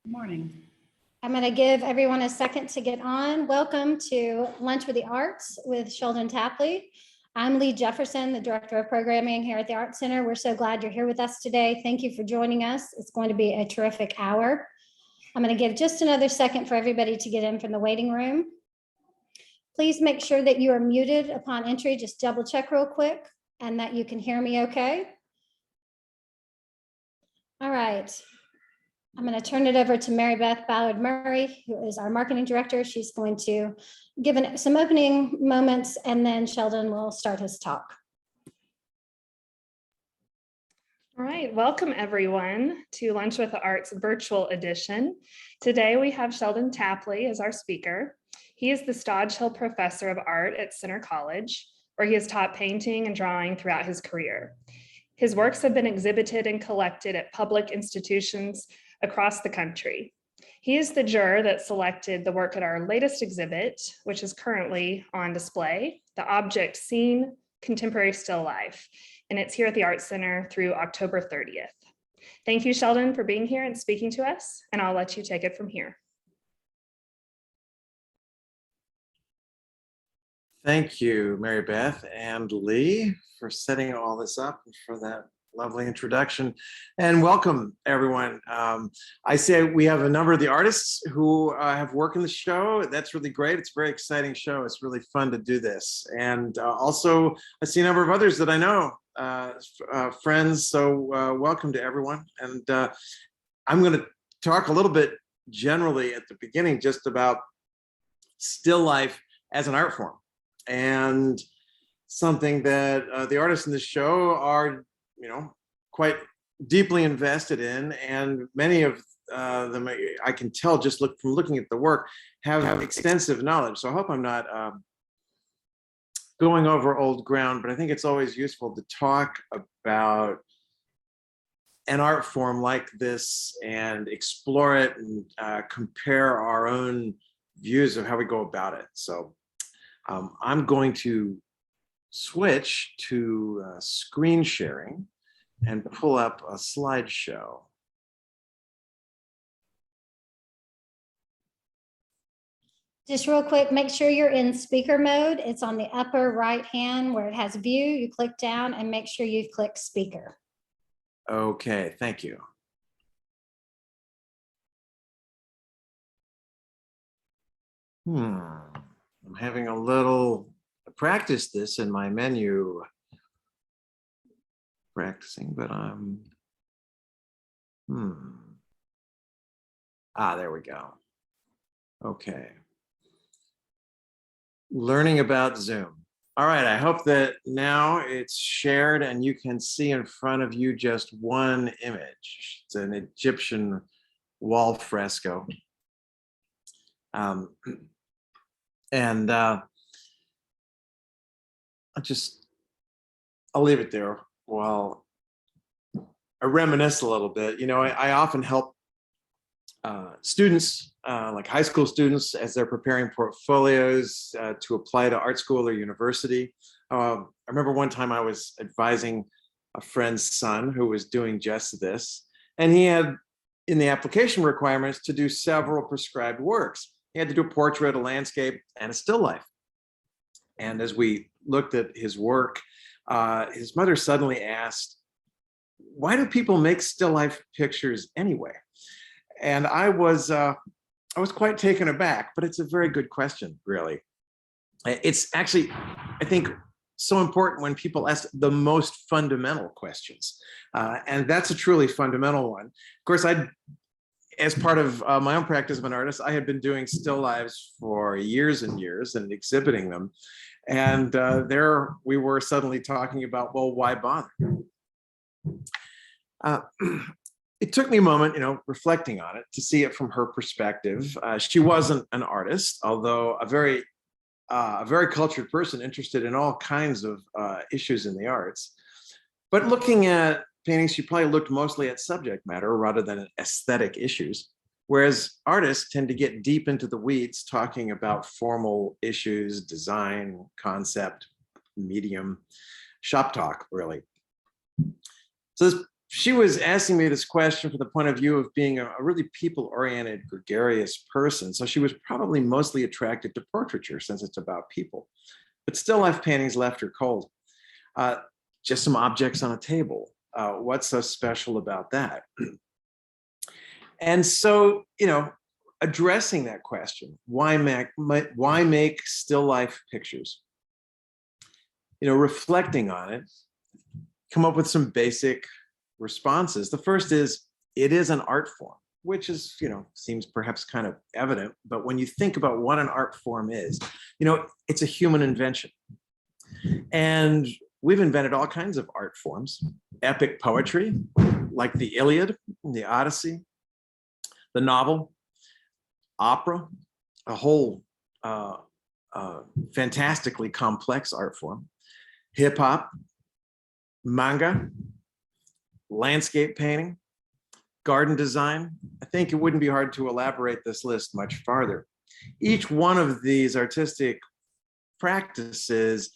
Good morning. I'm going to give everyone a second to get on. Welcome to Lunch with the Arts with Sheldon Tapley. I'm Lee Jefferson, the Director of Programming here at the Arts Center. We're so glad you're here with us today. Thank you for joining us. It's going to be a terrific hour. I'm going to give just another second for everybody to get in from the waiting room. Please make sure that you are muted upon entry. Just double check real quick and that you can hear me okay. All right. I'm going to turn it over to Mary Beth Ballard Murray, who is our marketing director. She's going to give some opening moments, and then Sheldon will start his talk. All right, welcome everyone to Lunch with the Arts virtual edition. Today we have Sheldon Tapley as our speaker. He is the Stodge Hill Professor of Art at Center College, where he has taught painting and drawing throughout his career. His works have been exhibited and collected at public institutions across the country. He is the juror that selected the work at our latest exhibit, which is currently on display, The Object Seen, Contemporary Still Life, and it's here at the Arts Center through October 30th. Thank you, Sheldon, for being here and speaking to us, and I'll let you take it from here. Thank you, Mary Beth and Lee, for setting all this up and for that lovely introduction. And welcome, everyone. I say we have a number of the artists who have worked in the show. That's really great. It's a very exciting show. It's really fun to do this. And also, I see a number of others that I know, friends. So welcome to everyone. And I'm going to talk a little bit generally at the beginning just about still life as an art form. And something that the artists in this show are, quite deeply invested in, and many of them, I can tell just from looking at the work, have extensive knowledge. So I hope I'm not going over old ground, but I think it's always useful to talk about an art form like this and explore it and compare our own views of how we go about it. So I'm going to switch to screen sharing and pull up a slideshow. Just real quick, make sure you're in speaker mode. It's on the upper right hand where it has view. You click down and make sure you've clicked speaker. Okay, thank you. I'm having a little practice this in my menu. Practicing, but I'm there we go. Okay. Learning about Zoom. All right, I hope that now it's shared and you can see in front of you just one image. It's an Egyptian wall fresco. And I'll leave it there while I reminisce a little bit. I often help students, like high school students, as they're preparing portfolios to apply to art school or university. I remember one time I was advising a friend's son who was doing just this, and he had in the application requirements to do several prescribed works. He had to do a portrait, a landscape, and a still life. And as we looked at his work, his mother suddenly asked, "Why do people make still life pictures anyway?" And I was quite taken aback, but it's a very good question, really. It's actually, I think, so important when people ask the most fundamental questions. And that's a truly fundamental one. Of course, as part of my own practice of an artist, I had been doing still lives for years and years and exhibiting them. And there we were suddenly talking about, well, why bother? It took me a moment, reflecting on it to see it from her perspective. She wasn't an artist, although a very cultured person interested in all kinds of issues in the arts. But looking at paintings, she probably looked mostly at subject matter rather than aesthetic issues. Whereas artists tend to get deep into the weeds, talking about formal issues, design, concept, medium, shop talk, really. So this she was asking me this question from the point of view of being a really people-oriented, gregarious person. So she was probably mostly attracted to portraiture since it's about people. But still life paintings left her cold. Just some objects on a table. What's so special about that? And so, addressing that question, why make still life pictures? Reflecting on it, come up with some basic responses. The first is, it is an art form, which is, seems perhaps kind of evident, but when you think about what an art form is, it's a human invention. And we've invented all kinds of art forms, epic poetry, like the Iliad, the Odyssey, the novel, opera, a whole fantastically complex art form, hip hop, manga, landscape painting, garden design. I think it wouldn't be hard to elaborate this list much farther. Each one of these artistic practices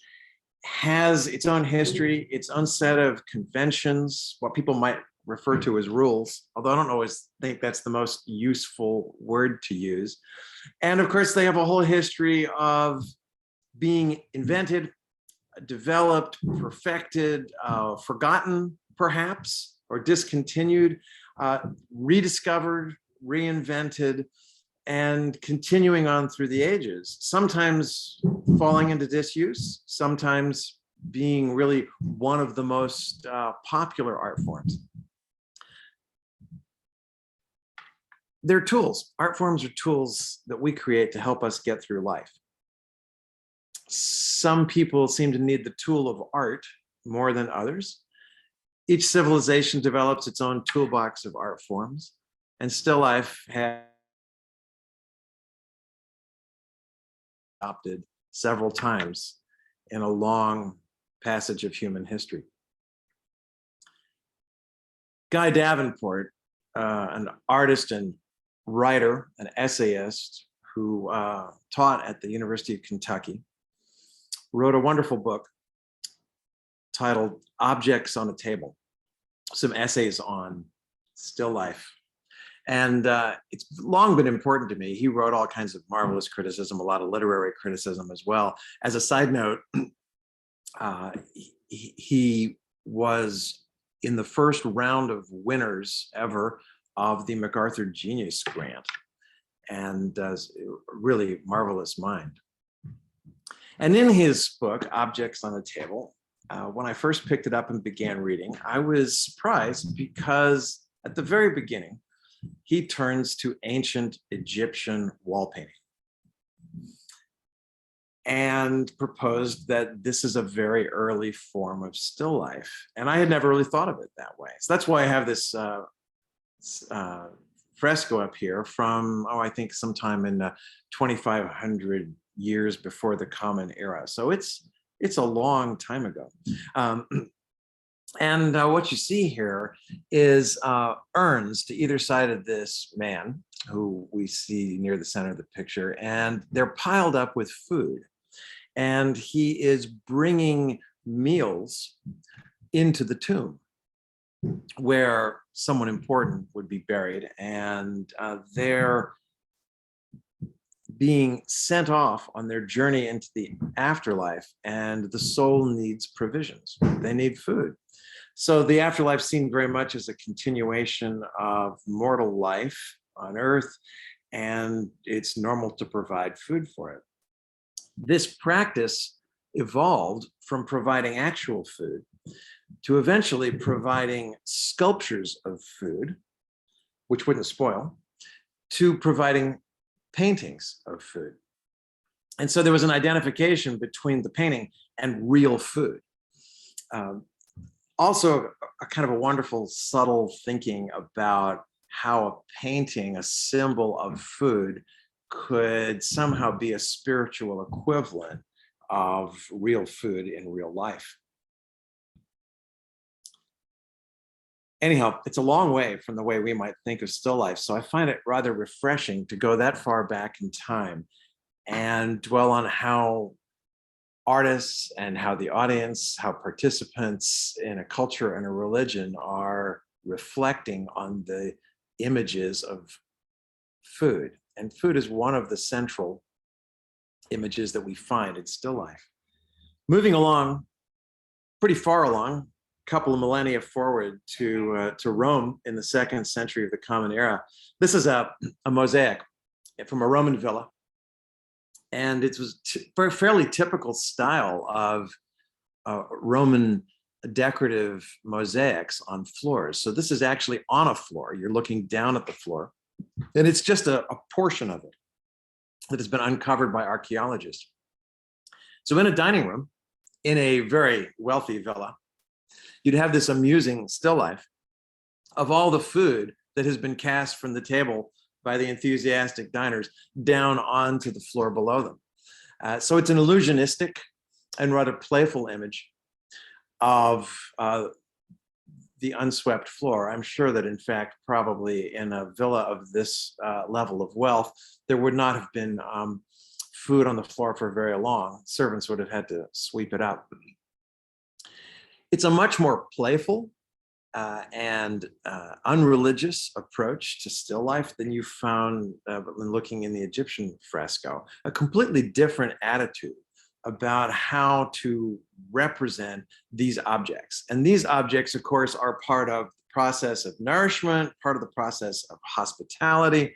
has its own history, its own set of conventions, what people might refer to as rules, although I don't always think that's the most useful word to use. And of course, they have a whole history of being invented, developed, perfected, forgotten, perhaps, or discontinued, rediscovered, reinvented, and continuing on through the ages, sometimes falling into disuse, sometimes being really one of the most popular art forms. They're tools. Art forms are tools that we create to help us get through life. Some people seem to need the tool of art more than others. Each civilization develops its own toolbox of art forms, and still life has adopted several times in a long passage of human history. Guy Davenport, an artist and writer, an essayist who taught at the University of Kentucky, wrote a wonderful book titled Objects on a Table, some essays on still life. And it's long been important to me. He wrote all kinds of marvelous criticism, a lot of literary criticism as well. As a side note, he was in the first round of winners ever of the MacArthur Genius Grant, and really marvelous mind. And in his book, Objects on a Table, when I first picked it up and began reading, I was surprised because at the very beginning, he turns to ancient Egyptian wall painting and proposed that this is a very early form of still life. And I had never really thought of it that way. So that's why I have this fresco up here from, I think sometime in 2,500 years before the Common Era. So it's a long time ago. And what you see here is urns to either side of this man, who we see near the center of the picture, and they're piled up with food. And he is bringing meals into the tomb where someone important would be buried, and they're being sent off on their journey into the afterlife, and the soul needs provisions. They need food. So the afterlife seen very much as a continuation of mortal life on earth, and it's normal to provide food for it. This practice evolved from providing actual food to eventually providing sculptures of food, which wouldn't spoil, to providing paintings of food. And so there was an identification between the painting and real food. Also, a kind of a wonderful, subtle thinking about how a painting, a symbol of food, could somehow be a spiritual equivalent of real food in real life. Anyhow, it's a long way from the way we might think of still life, so I find it rather refreshing to go that far back in time and dwell on how artists and how the audience, how participants in a culture and a religion are reflecting on the images of food. And food is one of the central images that we find in still life. Moving along, pretty far along, a couple of millennia forward to Rome in the 2nd century of the Common Era. This is a mosaic from a Roman villa. And it was a fairly typical style of Roman decorative mosaics on floors. So this is actually on a floor. You're looking down at the floor. And it's just a portion of it that has been uncovered by archaeologists. So in a dining room, in a very wealthy villa, you'd have this amusing still life of all the food that has been cast from the table by the enthusiastic diners down onto the floor below them. So it's an illusionistic and rather playful image of the unswept floor. I'm sure that, in fact, probably in a villa of this level of wealth, there would not have been food on the floor for very long. Servants would have had to sweep it up. It's a much more playful and unreligious approach to still life than you found when looking in the Egyptian fresco. A completely different attitude about how to represent these objects. And these objects, of course, are part of the process of nourishment, part of the process of hospitality.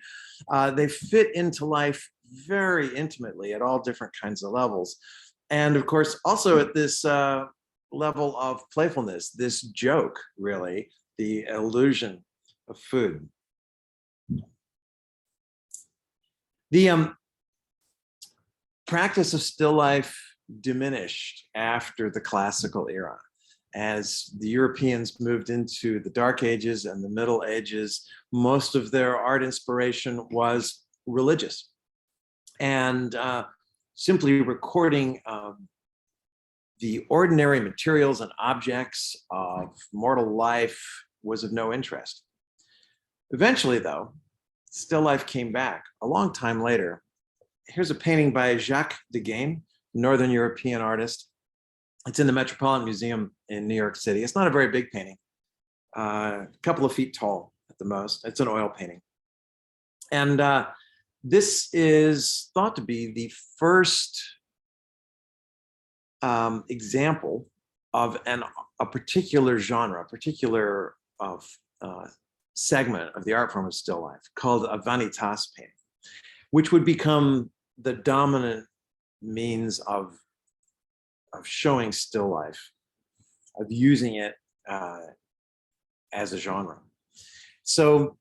They fit into life very intimately at all different kinds of levels. And of course, also at this level of playfulness, this joke, really, the illusion of food. The practice of still life diminished after the classical era. As the Europeans moved into the Dark Ages and the Middle Ages, most of their art inspiration was religious. And simply recording the ordinary materials and objects of mortal life was of no interest. Eventually, though, still life came back a long time later. Here's a painting by Jacques Degaine, Northern European artist. It's in the Metropolitan Museum in New York City. It's not a very big painting, a couple of feet tall at the most. It's an oil painting. And this is thought to be the first example of a particular genre, a particular segment of the art form of still life called a vanitas painting, which would become the dominant means of showing still life, of using it as a genre. So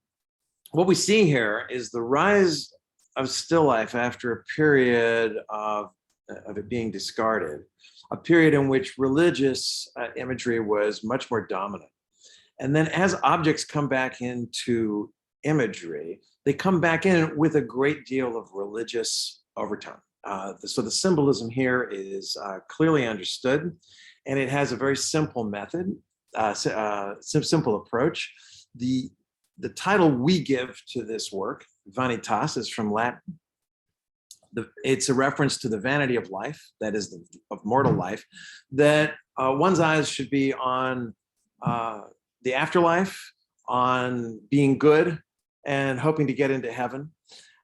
what we see here is the rise of still life after a period of it being discarded, a period in which religious imagery was much more dominant. And then as objects come back into imagery, they come back in with a great deal of religious overtone. So the symbolism here is clearly understood, and it has a very simple method, simple approach. The title we give to this work, Vanitas, is from Latin. It's a reference to the vanity of life, that is, of mortal life, that one's eyes should be on the afterlife, on being good and hoping to get into heaven.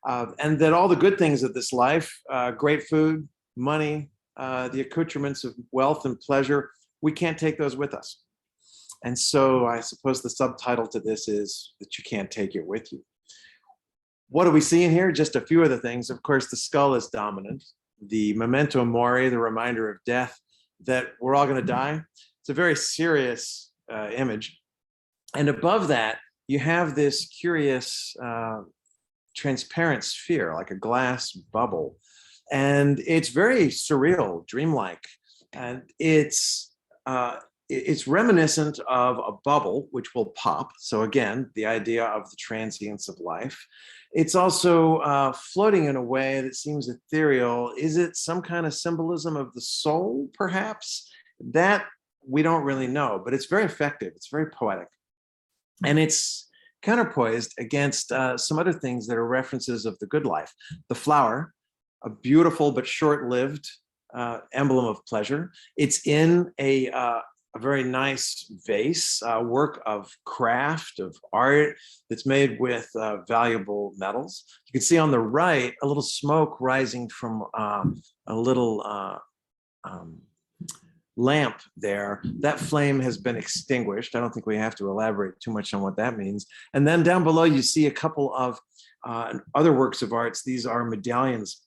And that all the good things of this life, great food, money, the accoutrements of wealth and pleasure, we can't take those with us. And so I suppose the subtitle to this is that you can't take it with you. What are we seeing here? Just a few of the things. Of course, the skull is dominant. The memento mori, the reminder of death, that we're all going to die. It's a very serious image. And above that, you have this curious transparent sphere, like a glass bubble. And it's very surreal, dreamlike. And it's reminiscent of a bubble, which will pop. So again, the idea of the transience of life. It's also floating in a way that seems ethereal. Is it some kind of symbolism of the soul, perhaps? That we don't really know, but it's very effective. It's very poetic. And it's counterpoised against some other things that are references of the good life. The flower, a beautiful but short-lived emblem of pleasure. It's in a a very nice vase, work of craft, of art that's made with valuable metals. You can see on the right a little smoke rising from a little lamp there. That flame has been extinguished. I don't think we have to elaborate too much on what that means. And then down below, you see a couple of other works of arts. These are medallions,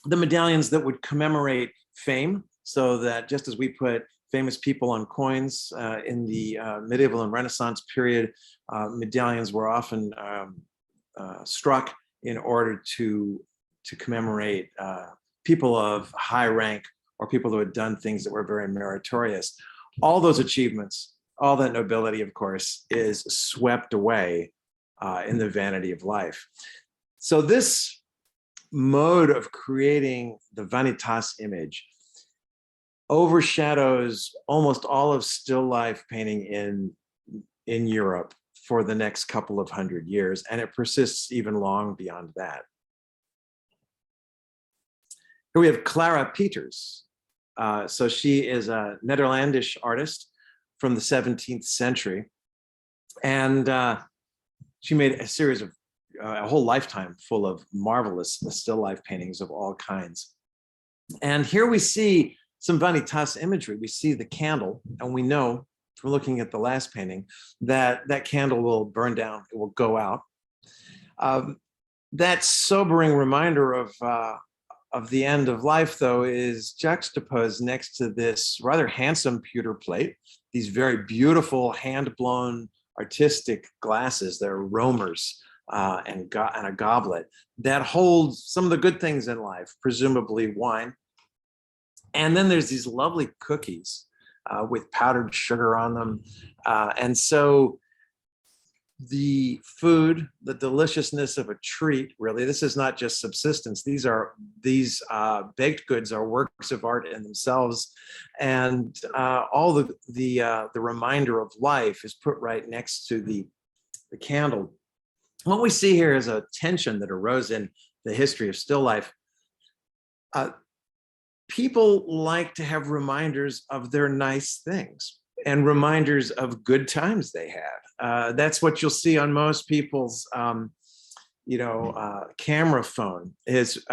the medallions that would commemorate fame, so that just as we put famous people on coins in the medieval and Renaissance period, medallions were often struck in order to commemorate people of high rank or people who had done things that were very meritorious. All those achievements, all that nobility, of course, is swept away in the vanity of life. So this mode of creating the vanitas image overshadows almost all of still life painting in Europe for the next couple of 100 years, and it persists even long beyond that. Here we have Clara Peters. So she is a Netherlandish artist from the 17th century, and she made a series of a whole lifetime full of marvelous still life paintings of all kinds. And here we see some vanitas imagery. We see the candle, and we know from looking at the last painting that that candle will burn down, it will go out. That sobering reminder of the end of life, though, is juxtaposed next to this rather handsome pewter plate, these very beautiful hand-blown artistic glasses. They're roamers and a goblet that holds some of the good things in life, presumably wine. And then there's these lovely cookies with powdered sugar on them. And so the food, the deliciousness of a treat, really, this is not just subsistence. These baked goods are works of art in themselves. And all the reminder of life is put right next to the candle. What we see here is a tension that arose in the history of still life. People like to have reminders of their nice things and reminders of good times they had. That's what you'll see on most people's, camera phone is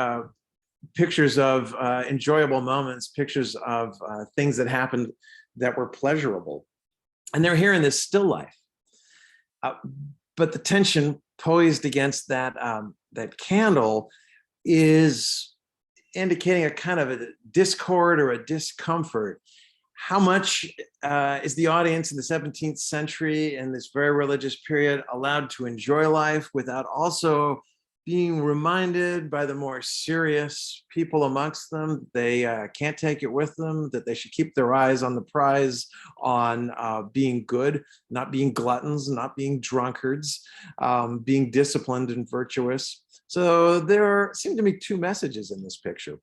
pictures of enjoyable moments, pictures of things that happened that were pleasurable. And they're here in this still life. But the tension posed against that candle is indicating a kind of a discord or a discomfort. How much is the audience in the 17th century in this very religious period allowed to enjoy life without also being reminded by the more serious people amongst them they can't take it with them, that they should keep their eyes on the prize, on being good, not being gluttons, not being drunkards, being disciplined and virtuous. So there seem to be two messages in this picture.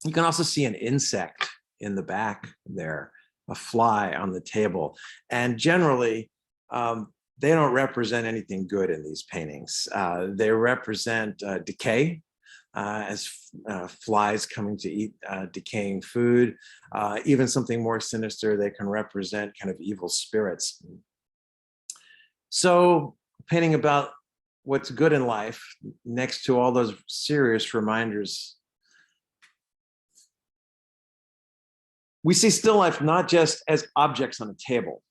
You can also see an insect in the back there, a fly on the table. And generally, they don't represent anything good in these paintings. They represent decay, as flies coming to eat decaying food. Even something more sinister, they can represent kind of evil spirits. So painting about what's good in life next to all those serious reminders. We see still life not just as objects on a table,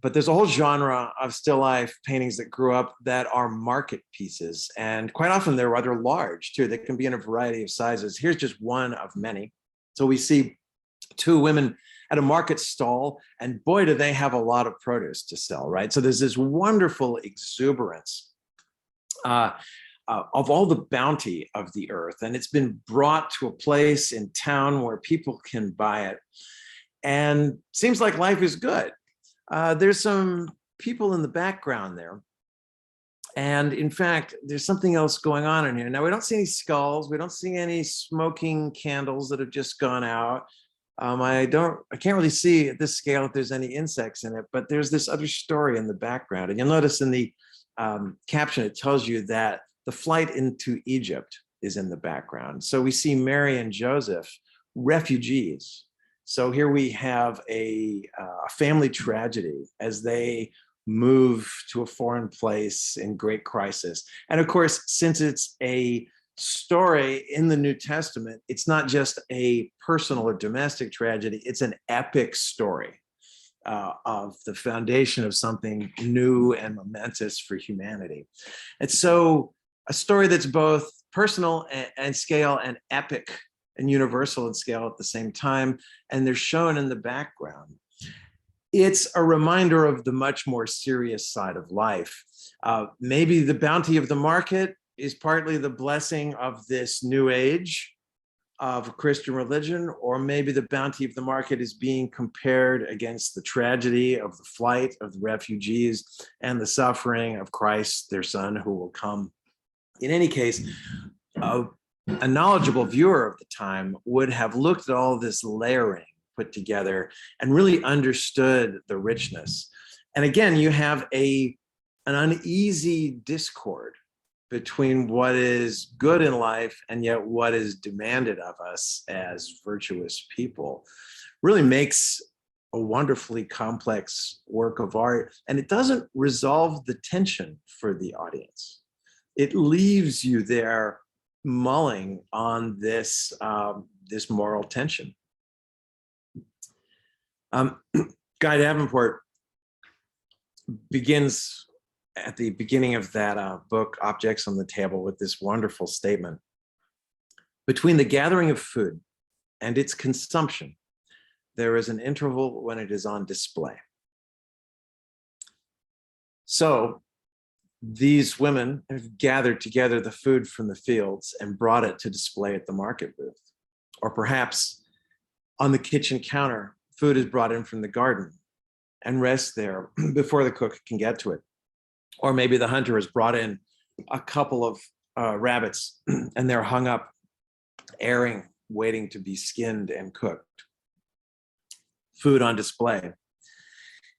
but there's a whole genre of still life paintings that grew up that are market pieces. And quite often they're rather large too. They can be in a variety of sizes. Here's just one of many. So we see two women at a market stall, and boy, do they have a lot of produce to sell, right? So there's this wonderful exuberance of all the bounty of the earth. And it's been brought to a place in town where people can buy it. And seems like life is good. There's some people in the background there. And in fact, there's something else going on in here. Now, we don't see any skulls. We don't see any smoking candles that have just gone out. I can't really see at this scale if there's any insects in it, but there's this other story in the background. And you'll notice in the caption, it tells you that the flight into Egypt is in the background. So we see Mary and Joseph, refugees, So here we have a family tragedy as they move to a foreign place in great crisis. And of course, since it's a story in the New Testament, it's not just a personal or domestic tragedy, it's an epic story of the foundation of something new and momentous for humanity. And so a story that's both personal and scale and epic and universal in scale at the same time, and they're shown in the background. It's a reminder of the much more serious side of life. Maybe the bounty of the market is partly the blessing of this new age of Christian religion, or maybe the bounty of the market is being compared against the tragedy of the flight of the refugees and the suffering of Christ, their son, who will come. In any case, a knowledgeable viewer of the time would have looked at all this layering put together and really understood the richness. And again, you have an uneasy discord between what is good in life and yet what is demanded of us as virtuous people. Really makes a wonderfully complex work of art, and it doesn't resolve the tension for the audience. It leaves you there mulling on this moral tension. Guy Davenport begins at the beginning of that book, Objects on the Table, with this wonderful statement. Between the gathering of food and its consumption, there is an interval when it is on display. So these women have gathered together the food from the fields and brought it to display at the market booth. Or perhaps on the kitchen counter, food is brought in from the garden and rests there before the cook can get to it. Or maybe the hunter has brought in a couple of rabbits and they're hung up, airing, waiting to be skinned and cooked. Food on display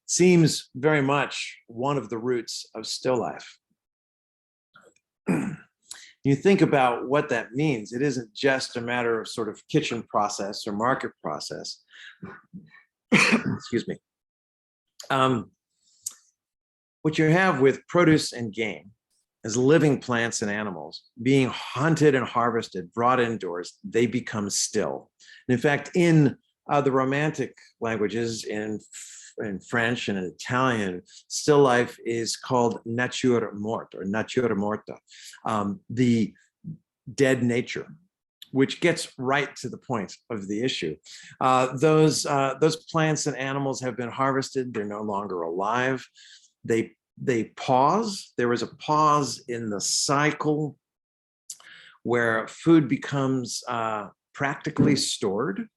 seems very much one of the roots of still life. You think about what that means. It isn't just a matter of sort of kitchen process or market process. Excuse me. What you have with produce and game is living plants and animals being hunted and harvested, brought indoors, they become still. And in fact, in the Romantic languages, in French and in Italian, still life is called nature morta or natura morta, the dead nature, which gets right to the point of the issue. Those plants and animals have been harvested. They're no longer alive. They pause. There is a pause in the cycle where food becomes practically stored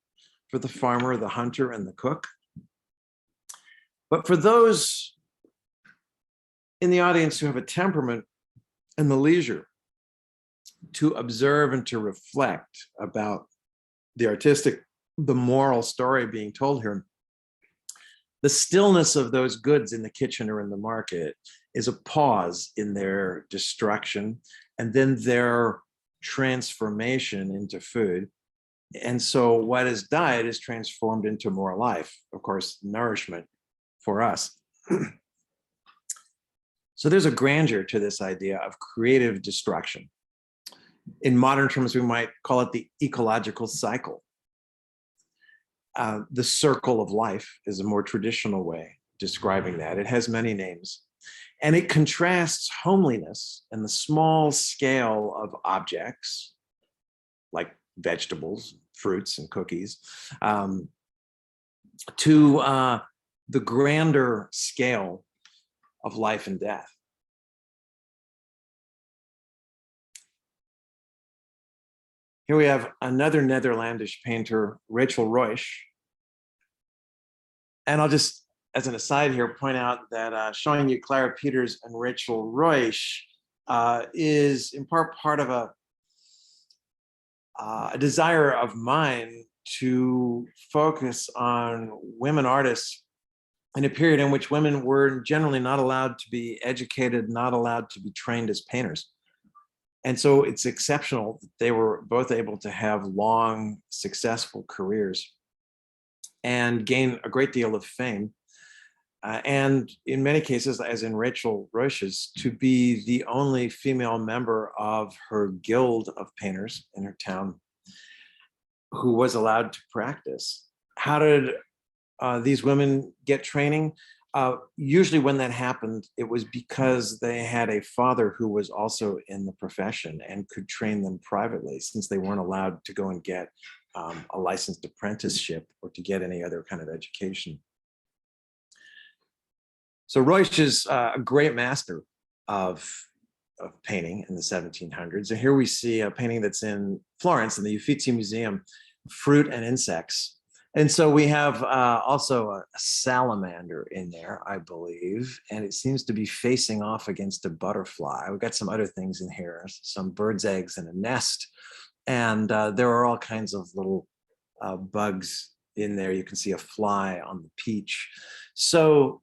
for the farmer, the hunter, and the cook. But for those in the audience who have a temperament and the leisure to observe and to reflect about the artistic, the moral story being told here, the stillness of those goods in the kitchen or in the market is a pause in their destruction and then their transformation into food. And so what is diet is transformed into more life, of course, nourishment for us. So there's a grandeur to this idea of creative destruction. In modern terms, we might call it the ecological cycle. The circle of life is a more traditional way describing that. It has many names. And it contrasts homeliness and the small scale of objects, like vegetables, fruits, and cookies, to the grander scale of life and death. Here we have another Netherlandish painter, Rachel Ruysch. And I'll just, as an aside here, point out that showing you Clara Peters and Rachel Ruysch is in part of a desire of mine to focus on women artists in a period in which women were generally not allowed to be educated, not allowed to be trained as painters. And so it's exceptional that they were both able to have long, successful careers. and gain a great deal of fame. And in many cases, as in Rachel Roche's, to be the only female member of her guild of painters in her town who was allowed to practice. How did these women get training? Usually when that happened, it was because they had a father who was also in the profession and could train them privately, since they weren't allowed to go and get a licensed apprenticeship or to get any other kind of education. So Ruysch is a great master of painting in the 1700s. And here we see a painting that's in Florence in the Uffizi Museum, Fruit and Insects. And so we have also a salamander in there, I believe, and it seems to be facing off against a butterfly. We've got some other things in here, some bird's eggs in a nest, and there are all kinds of little bugs in there. You can see a fly on the peach. So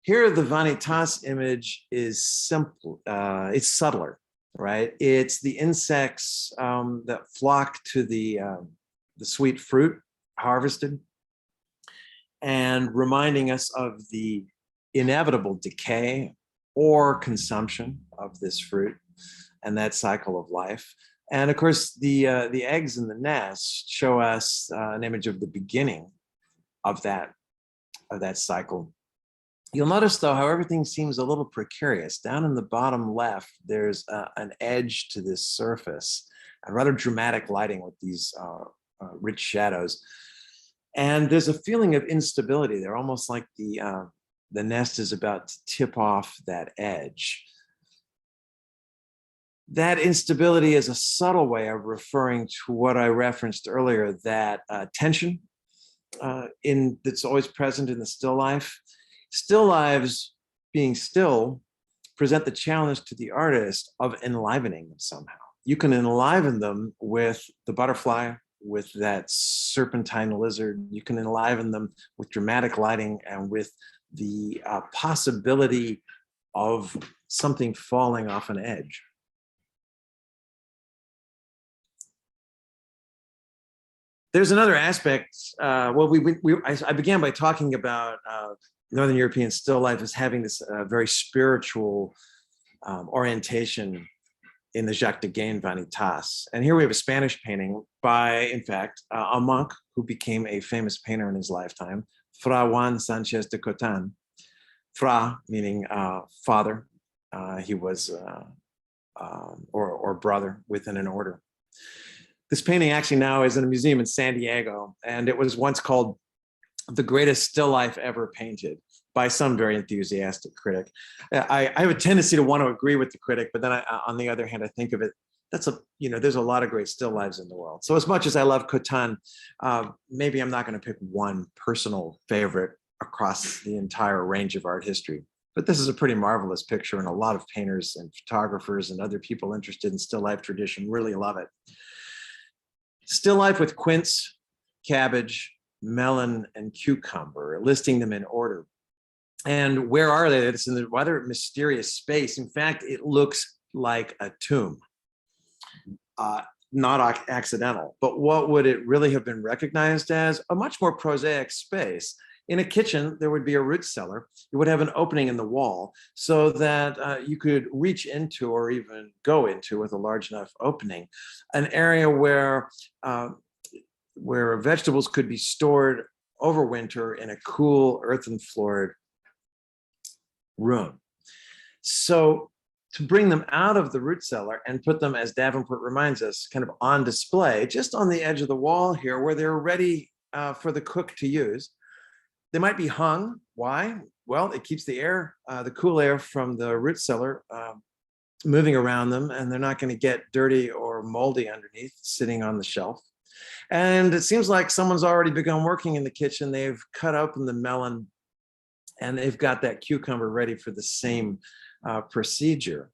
here, the Vanitas image is simple. It's subtler, right? It's the insects that flock to the sweet fruit harvested, and reminding us of the inevitable decay or consumption of this fruit and that cycle of life. And of course, the eggs in the nest show us an image of the beginning of that cycle. You'll notice, though, how everything seems a little precarious. Down in the bottom left, there's an edge to this surface, a rather dramatic lighting with these rich shadows. And there's a feeling of instability there, almost like the nest is about to tip off that edge. That instability is a subtle way of referring to what I referenced earlier, that tension that's always present in the still life. Still lives, being still, present the challenge to the artist of enlivening them somehow. You can enliven them with the butterfly, with that serpentine lizard. You can enliven them with dramatic lighting and with the possibility of something falling off an edge. There's another aspect. Well, I began by talking about Northern European still life as having this very spiritual orientation in the Jacques Degain Vanitas. And here we have a Spanish painting by, in fact, a monk who became a famous painter in his lifetime, Fra Juan Sanchez de Cotan. Fra meaning father. He was, or brother within an order. This painting actually now is in a museum in San Diego, and it was once called the greatest still life ever painted by some very enthusiastic critic. I have a tendency to want to agree with the critic, but then on the other hand, I think of it, there's a lot of great still lives in the world. So as much as I love Cotan, maybe I'm not going to pick one personal favorite across the entire range of art history. But this is a pretty marvelous picture, and a lot of painters and photographers and other people interested in still life tradition really love it. Still life with quince, cabbage, melon, and cucumber, listing them in order. And where are they? It's in the rather mysterious space. In fact, it looks like a tomb, not accidental. But what would it really have been recognized as? A much more prosaic space. In a kitchen, there would be a root cellar. You would have an opening in the wall so that you could reach into, or even go into with a large enough opening, an area where vegetables could be stored over winter in a cool earthen floored room. So to bring them out of the root cellar and put them, as Davenport reminds us, kind of on display, just on the edge of the wall here where they're ready for the cook to use. They might be hung. Why? Well, it keeps the air, the cool air from the root cellar moving around them, and they're not going to get dirty or moldy underneath, sitting on the shelf. And it seems like someone's already begun working in the kitchen. They've cut open the melon, and they've got that cucumber ready for the same procedure.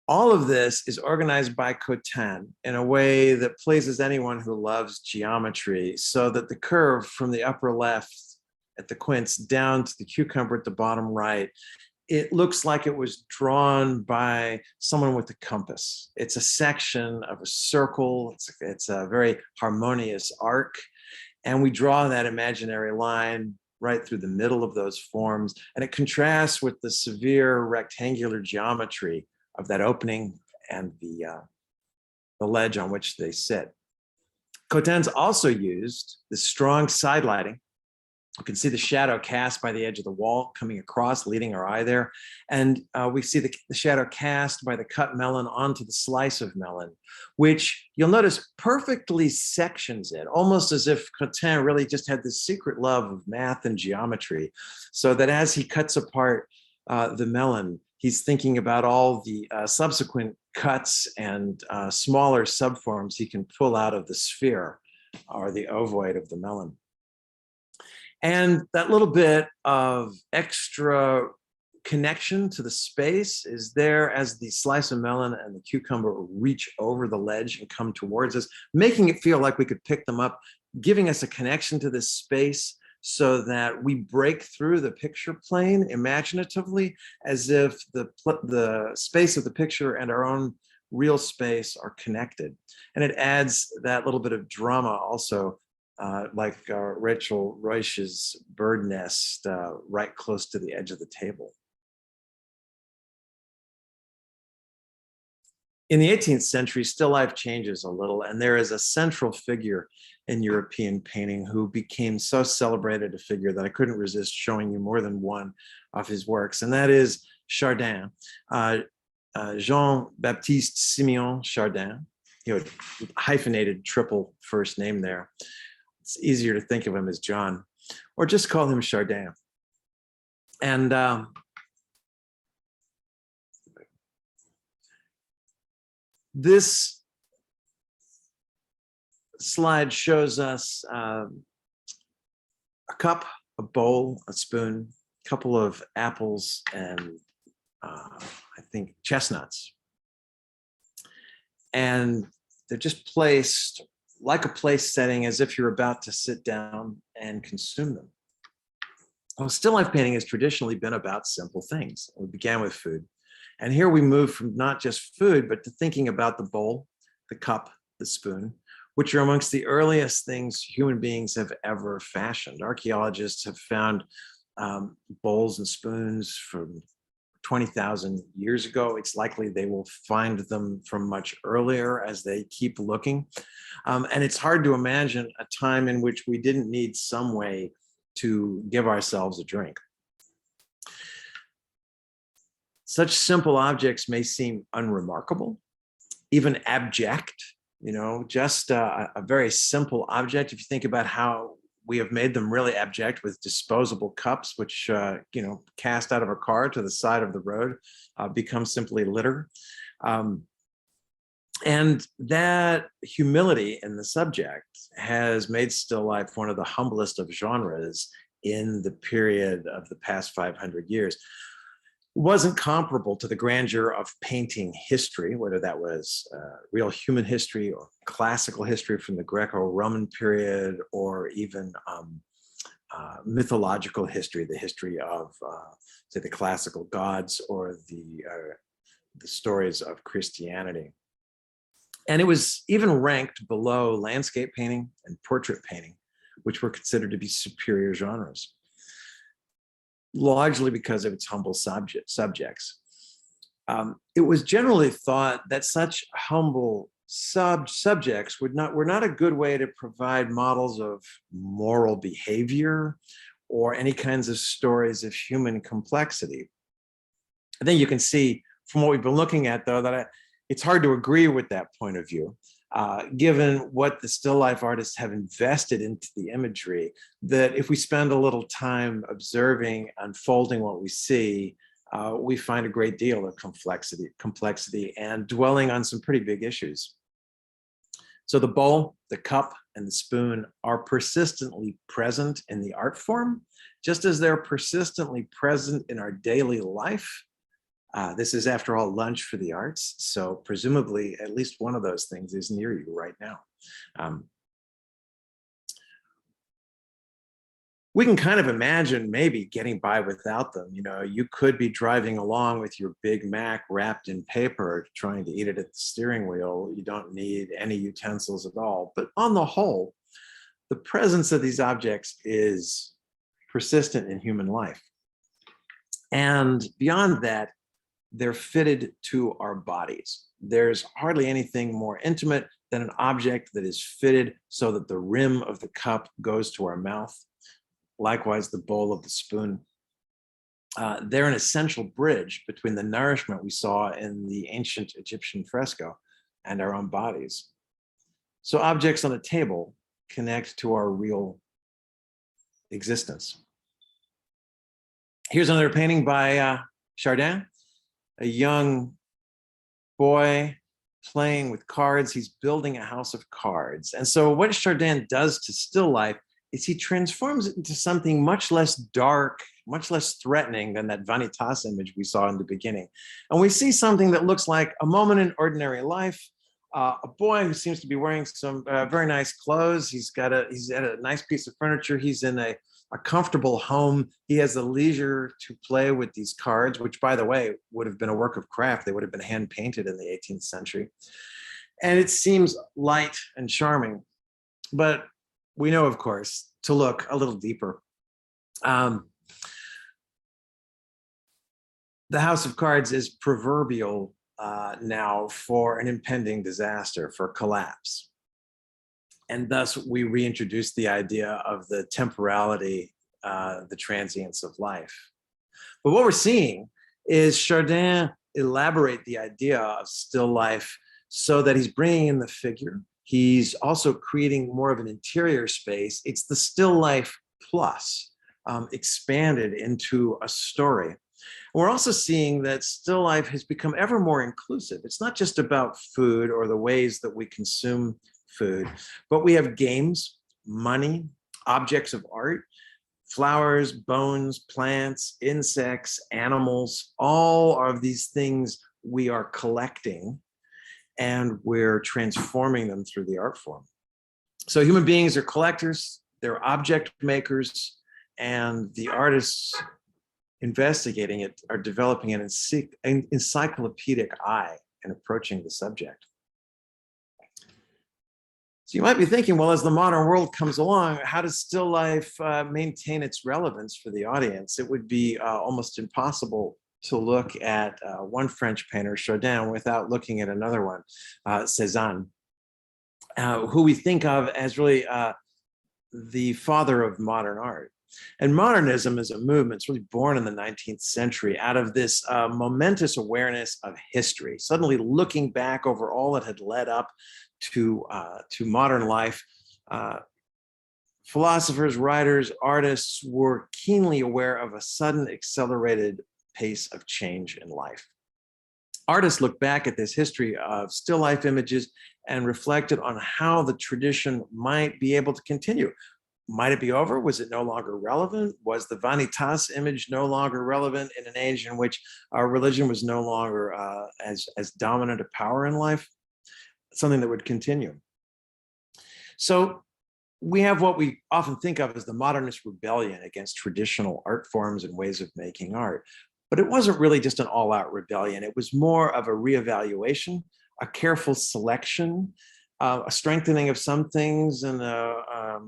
All of this is organized by Cotan in a way that pleases anyone who loves geometry, so that the curve from the upper left at the quince down to the cucumber at the bottom right, it looks like it was drawn by someone with a compass. It's a section of a circle. It's a very harmonious arc. And we draw that imaginary line right through the middle of those forms. And it contrasts with the severe rectangular geometry of that opening and the ledge on which they sit. Cotin's also used the strong side lighting. You can see the shadow cast by the edge of the wall coming across, leading our eye there. And we see the shadow cast by the cut melon onto the slice of melon, which you'll notice perfectly sections it, almost as if Cotin really just had this secret love of math and geometry, so that as he cuts apart the melon, he's thinking about all the subsequent cuts and smaller subforms he can pull out of the sphere or the ovoid of the melon. And that little bit of extra connection to the space is there as the slice of melon and the cucumber reach over the ledge and come towards us, making it feel like we could pick them up, giving us a connection to this space so that we break through the picture plane imaginatively, as if the space of the picture and our own real space are connected. And it adds that little bit of drama also, like Rachel Reusch's bird nest right close to the edge of the table. In the 18th century, still life changes a little, and there is a central figure in European painting who became so celebrated a figure that I couldn't resist showing you more than one of his works, and that is Chardin, Jean-Baptiste Simeon Chardin. You know, hyphenated triple first name there. It's easier to think of him as John, or just call him Chardin. And this slide shows us a cup, a bowl, a spoon, a couple of apples, and I think chestnuts. And they're just placed like a place setting as if you're about to sit down and consume them. Well, still life painting has traditionally been about simple things. We began with food. And here we move from not just food, but to thinking about the bowl, the cup, the spoon, which are amongst the earliest things human beings have ever fashioned. Archaeologists have found bowls and spoons from 20,000 years ago. It's likely they will find them from much earlier as they keep looking. And it's hard to imagine a time in which we didn't need some way to give ourselves a drink. Such simple objects may seem unremarkable, even abject, you know, just a very simple object. If you think about how we have made them really abject with disposable cups, which, you know, cast out of a car to the side of the road, become simply litter. And that humility in the subject has made still life one of the humblest of genres in the period of the past 500 years. Wasn't comparable to the grandeur of painting history, whether that was real human history or classical history from the Greco-Roman period, or even mythological history, the history of, say, the classical gods or the stories of Christianity. And it was even ranked below landscape painting and portrait painting, which were considered to be superior genres, largely because of its humble subjects. It was generally thought that such humble subjects were not a good way to provide models of moral behavior or any kinds of stories of human complexity. I think you can see from what we've been looking at, though, that it's hard to agree with that point of view, given what the still life artists have invested into the imagery, that if we spend a little time observing, unfolding what we see, we find a great deal of complexity and dwelling on some pretty big issues. So the bowl, the cup, and the spoon are persistently present in the art form, just as they're persistently present in our daily life. This is, after all, lunch for the arts, so presumably at least one of those things is near you right now. We can kind of imagine maybe getting by without them. You know, you could be driving along with your Big Mac wrapped in paper, trying to eat it at the steering wheel. You don't need any utensils at all. But on the whole, the presence of these objects is persistent in human life. And beyond that, they're fitted to our bodies. There's hardly anything more intimate than an object that is fitted so that the rim of the cup goes to our mouth. Likewise, the bowl of the spoon. They're an essential bridge between the nourishment we saw in the ancient Egyptian fresco and our own bodies. So objects on a table connect to our real existence. Here's another painting by Sheldon, a young boy playing with cards. He's building a house of cards. And so what Sheldon does to still life is he transforms it into something much less dark, much less threatening than that vanitas image we saw in the beginning. And we see something that looks like a moment in ordinary life. A boy who seems to be wearing some very nice clothes. He's at a nice piece of furniture. He's in a comfortable home. He has the leisure to play with these cards, which, by the way, would have been a work of craft. They would have been hand painted in the 18th century. And it seems light and charming, but we know, of course, to look a little deeper. The house of cards is proverbial now for an impending disaster, for collapse. And thus we reintroduce the idea of the temporality, the transience of life. But what we're seeing is Sheldon elaborate the idea of still life so that he's bringing in the figure. He's also creating more of an interior space. It's the still life plus, expanded into a story. We're also seeing that still life has become ever more inclusive. It's not just about food or the ways that we consume food, but we have games, money, objects of art, flowers, bones, plants, insects, animals, all of these things we are collecting and we're transforming them through the art form. So human beings are collectors, they're object makers, and the artists investigating it are developing an encyclopedic eye in approaching the subject. So you might be thinking, well, as the modern world comes along, how does still life maintain its relevance for the audience? It would be almost impossible to look at one French painter, Sheldon, without looking at another one, Cézanne, who we think of as really the father of modern art. And modernism as a movement is really born in the 19th century out of this momentous awareness of history, suddenly looking back over all that had led up to modern life. Philosophers, writers, artists were keenly aware of a sudden accelerated pace of change in life. Artists look back at this history of still life images and reflected on how the tradition might be able to continue. Might it be over? Was it no longer relevant? Was the vanitas image no longer relevant in an age in which our religion was no longer as dominant a power in life? Something that would continue. So we have what we often think of as the modernist rebellion against traditional art forms and ways of making art. But it wasn't really just an all-out rebellion. It was more of a reevaluation, a careful selection, a strengthening of some things and a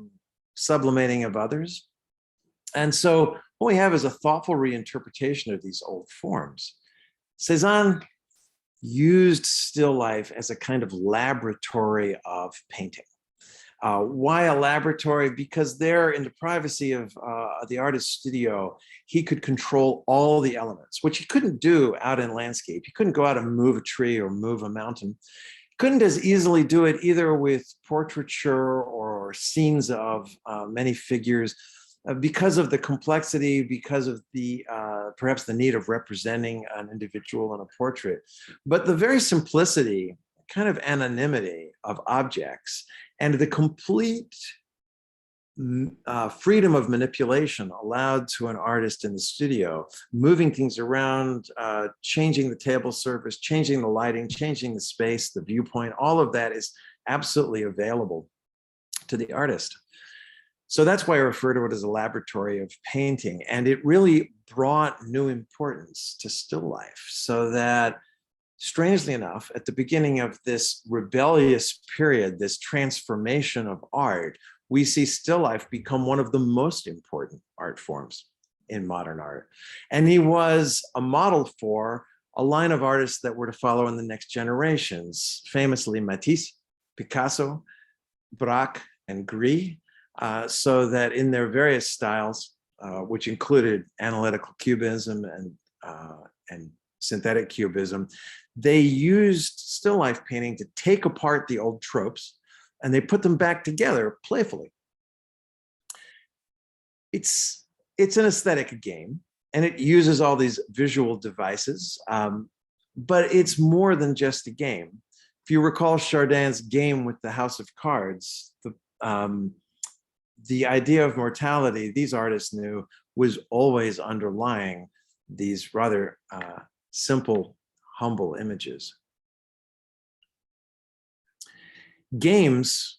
sublimating of others. And so what we have is a thoughtful reinterpretation of these old forms. Cézanne used still life as a kind of laboratory of painting. Why a laboratory? Because there in the privacy of the artist's studio, he could control all the elements, which he couldn't do out in landscape. He couldn't go out and move a tree or move a mountain. He couldn't as easily do it either with portraiture or scenes of many figures because of the complexity, because of the perhaps the need of representing an individual in a portrait. But the very simplicity, kind of anonymity of objects and the complete freedom of manipulation allowed to an artist in the studio, moving things around, changing the table surface, changing the lighting, changing the space, the viewpoint, all of that is absolutely available to the artist. So that's why I refer to it as a laboratory of painting. And it really brought new importance to still life, so that strangely enough, at the beginning of this rebellious period, this transformation of art, we see still life become one of the most important art forms in modern art. And he was a model for a line of artists that were to follow in the next generations, famously Matisse, Picasso, Braque, and Gris, so that in their various styles, which included analytical cubism and synthetic cubism, they used still life painting to take apart the old tropes and they put them back together playfully. It's an aesthetic game, and it uses all these visual devices, but it's more than just a game. If you recall Chardin's game with the House of Cards, the idea of mortality, these artists knew, was always underlying these rather simple, humble images. Games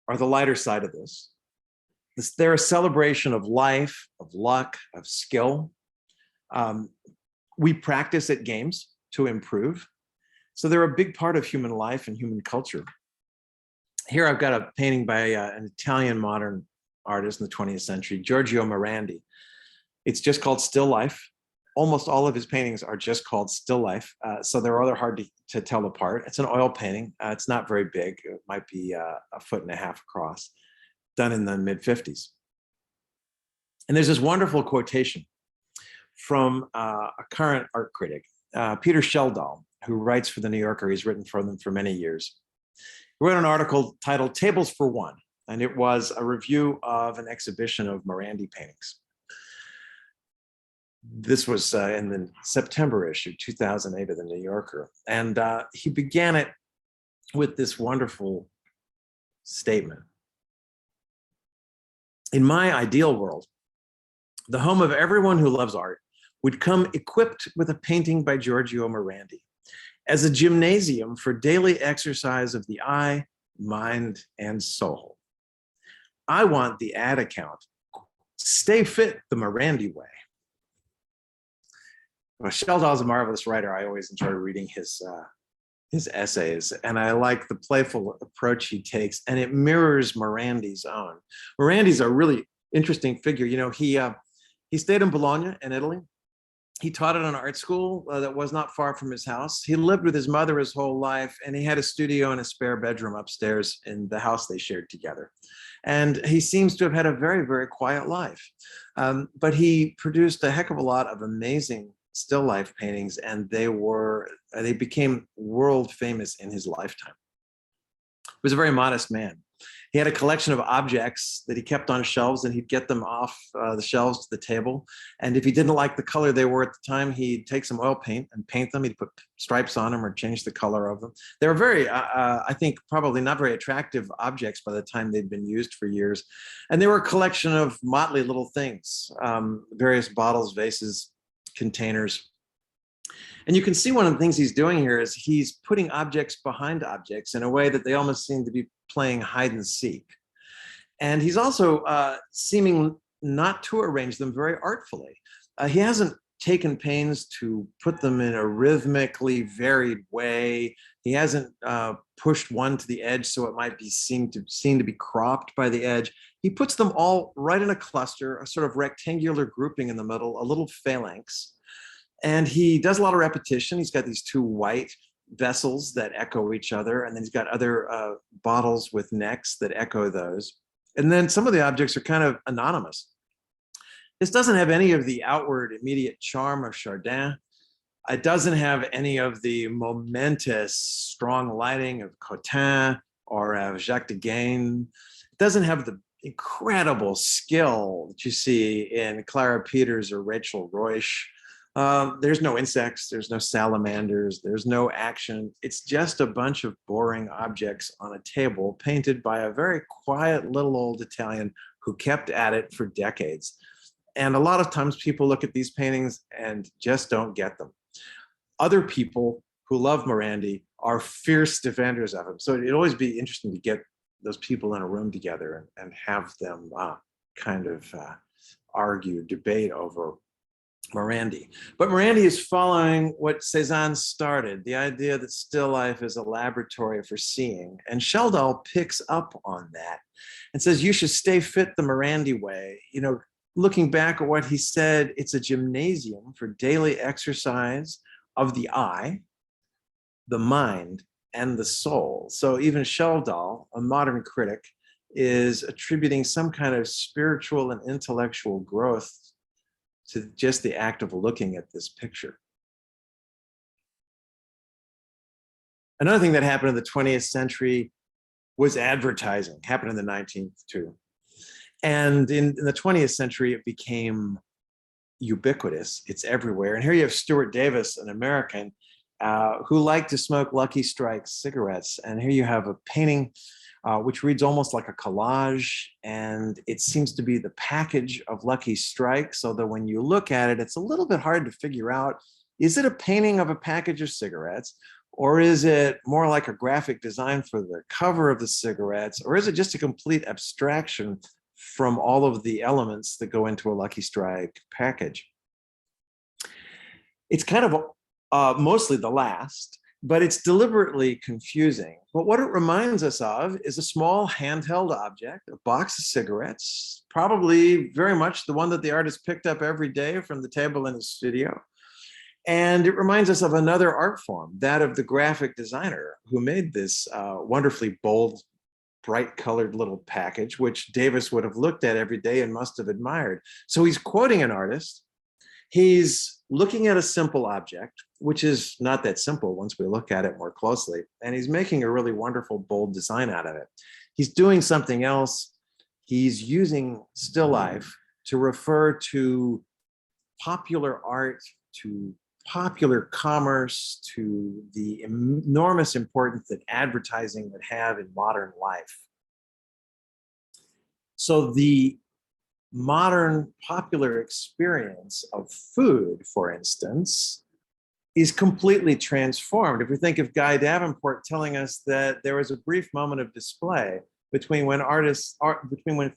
are the lighter side of this. They're a celebration of life, of luck, of skill. We practice at games to improve. So they're a big part of human life and human culture. Here I've got a painting by an Italian modern artist in the 20th century, Giorgio Morandi. It's just called Still Life. Almost all of his paintings are just called Still Life. So they're rather hard to tell apart. It's an oil painting. It's not very big. It might be 1.5 feet across, done in the mid-50s. And there's this wonderful quotation from a current art critic, Peter Sheldon, who writes for The New Yorker. He's written for them for many years. He wrote an article titled Tables for One, and it was a review of an exhibition of Morandi paintings. This was in the September issue, 2008 of The New Yorker. And he began it with this wonderful statement. In my ideal world, the home of everyone who loves art would come equipped with a painting by Giorgio Morandi as a gymnasium for daily exercise of the eye, mind, and soul. I want the ad account, stay fit the Morandi way. Well, Sheldon's a marvelous writer. I always enjoy reading his essays, and I like the playful approach he takes, and it mirrors Morandi's own. Morandi's a really interesting figure. You know, he stayed in Bologna in Italy. He taught at an art school that was not far from his house. He lived with his mother his whole life, and he had a studio and a spare bedroom upstairs in the house they shared together. And he seems to have had a very, very quiet life. But he produced a heck of a lot of amazing still life paintings, and they became world famous in his lifetime. He was a very modest man. He had a collection of objects that he kept on shelves, and he'd get them off the shelves to the table. And if he didn't like the color they were at the time, he'd take some oil paint and paint them. He'd put stripes on them or change the color of them. They were very, I think, probably not very attractive objects by the time they'd been used for years. And they were a collection of motley little things, various bottles, vases, containers. And you can see one of the things he's doing here is he's putting objects behind objects in a way that they almost seem to be playing hide and seek. And he's also seeming not to arrange them very artfully. He hasn't taken pains to put them in a rhythmically varied way. He hasn't pushed one to the edge so it might be seen to be cropped by the edge. He puts them all right in a cluster, a sort of rectangular grouping in the middle, a little phalanx. And he does a lot of repetition. He's got these two white vessels that echo each other, and then he's got other bottles with necks that echo those. And then some of the objects are kind of anonymous. This doesn't have any of the outward immediate charm of Chardin. It doesn't have any of the momentous strong lighting of Cotin or of Jacques Degaine. It doesn't have the incredible skill that you see in Clara Peters or Rachel Roish. There's no insects, there's no salamanders, there's no action. It's just a bunch of boring objects on a table painted by a very quiet little old Italian who kept at it for decades. And a lot of times people look at these paintings and just don't get them. Other people who love Morandi are fierce defenders of him. So it'd always be interesting to get those people in a room together and have them kind of argue, debate over Morandi. But Morandi is following what Cézanne started, the idea that still life is a laboratory for seeing. And Sheldon picks up on that and says, you should stay fit the Morandi way. You know, looking back at what he said, it's a gymnasium for daily exercise of the eye, the mind, and the soul. So even Sheldon, a modern critic, is attributing some kind of spiritual and intellectual growth to just the act of looking at this picture. Another thing that happened in the 20th century was advertising, happened in the 19th too. And in the 20th century, it became ubiquitous. It's everywhere. And here you have Stuart Davis, an American, who liked to smoke Lucky Strike cigarettes. And here you have a painting which reads almost like a collage, and it seems to be the package of Lucky Strike, so that when you look at it, it's a little bit hard to figure out, is it a painting of a package of cigarettes, or is it more like a graphic design for the cover of the cigarettes, or is it just a complete abstraction from all of the elements that go into a Lucky Strike package? It's kind of mostly the last, but it's deliberately confusing. But what it reminds us of is a small handheld object, a box of cigarettes, probably very much the one that the artist picked up every day from the table in his studio. And it reminds us of another art form, that of the graphic designer who made this wonderfully bold, bright colored little package, which Davis would have looked at every day and must have admired. So he's quoting an artist. He's looking at a simple object, which is not that simple once we look at it more closely, and he's making a really wonderful, bold design out of it. He's doing something else. He's using still life to refer to popular art, to popular commerce, to the enormous importance that advertising would have in modern life. So the modern popular experience of food, for instance, is completely transformed. If we think of Guy Davenport telling us that there was a brief moment of display between when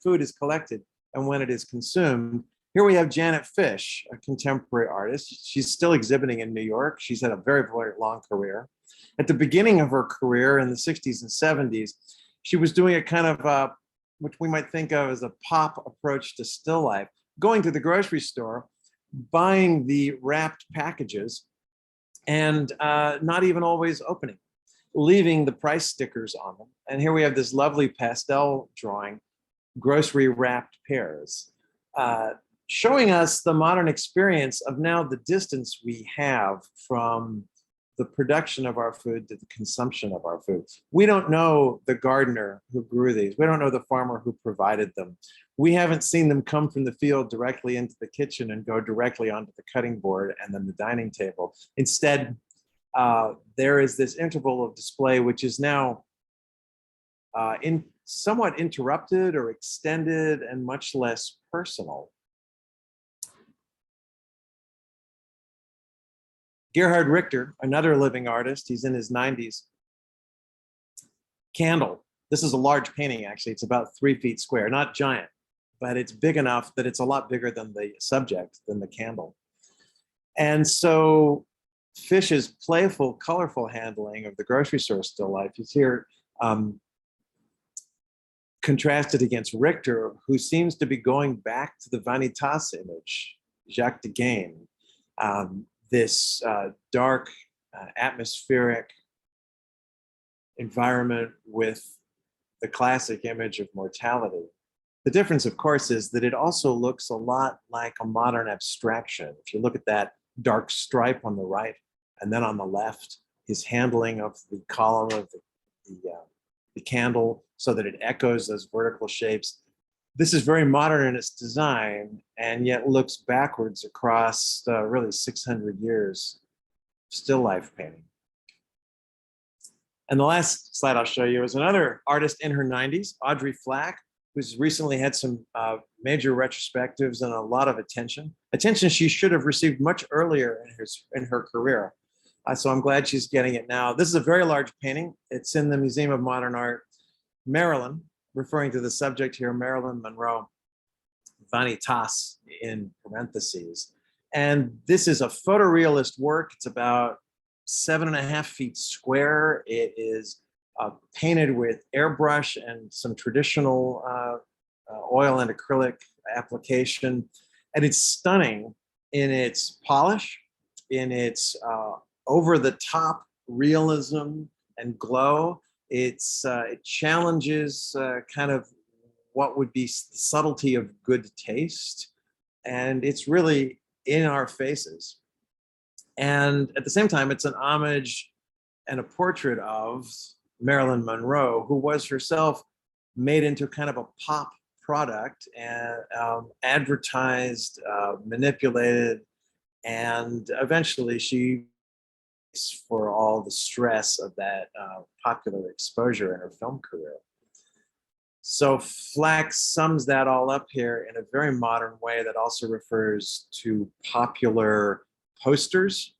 food is collected and when it is consumed. Here we have Janet Fish, a contemporary artist. She's still exhibiting in New York. She's had a very, very long career. At the beginning of her career in the 60s and 70s, she was doing a kind of which we might think of as a pop approach to still life, going to the grocery store, buying the wrapped packages, and not even always opening, leaving the price stickers on them. And here we have this lovely pastel drawing, grocery wrapped pears, showing us the modern experience of now the distance we have from the production of our food to the consumption of our food. We don't know the gardener who grew these. We don't know the farmer who provided them. We haven't seen them come from the field directly into the kitchen and go directly onto the cutting board and then the dining table. Instead, there is this interval of display which is now somewhat interrupted or extended and much less personal. Gerhard Richter, another living artist, he's in his 90s. Candle. This is a large painting, actually. It's about 3 feet square, not giant, but it's big enough that it's a lot bigger than the subject, than the candle. And so Fish's playful, colorful handling of the grocery store still life is here contrasted against Richter, who seems to be going back to the Vanitas image, Jacques Degaine. This dark, atmospheric environment with the classic image of mortality. The difference, of course, is that it also looks a lot like a modern abstraction. If you look at that dark stripe on the right, and then on the left, his handling of the column of the candle so that it echoes those vertical shapes. This is very modern in its design, and yet looks backwards across really 600 years still life painting. And the last slide I'll show you is another artist in her 90s, Audrey Flack, who's recently had some major retrospectives and a lot of attention she should have received much earlier in her career. So I'm glad she's getting it now. This is a very large painting. It's in the Museum of Modern Art, Maryland, referring to the subject here, Marilyn Monroe, Vanitas in parentheses. And this is a photorealist work. It's about 7.5 feet square. It is painted with airbrush and some traditional oil and acrylic application. And it's stunning in its polish, in its over-the-top realism and glow. It challenges kind of what would be the subtlety of good taste. And it's really in our faces. And at the same time, it's an homage and a portrait of Marilyn Monroe, who was herself made into kind of a pop product and advertised, manipulated, and eventually she, for all the stress of that popular exposure in her film career. So Flack sums that all up here in a very modern way that also refers to popular posters,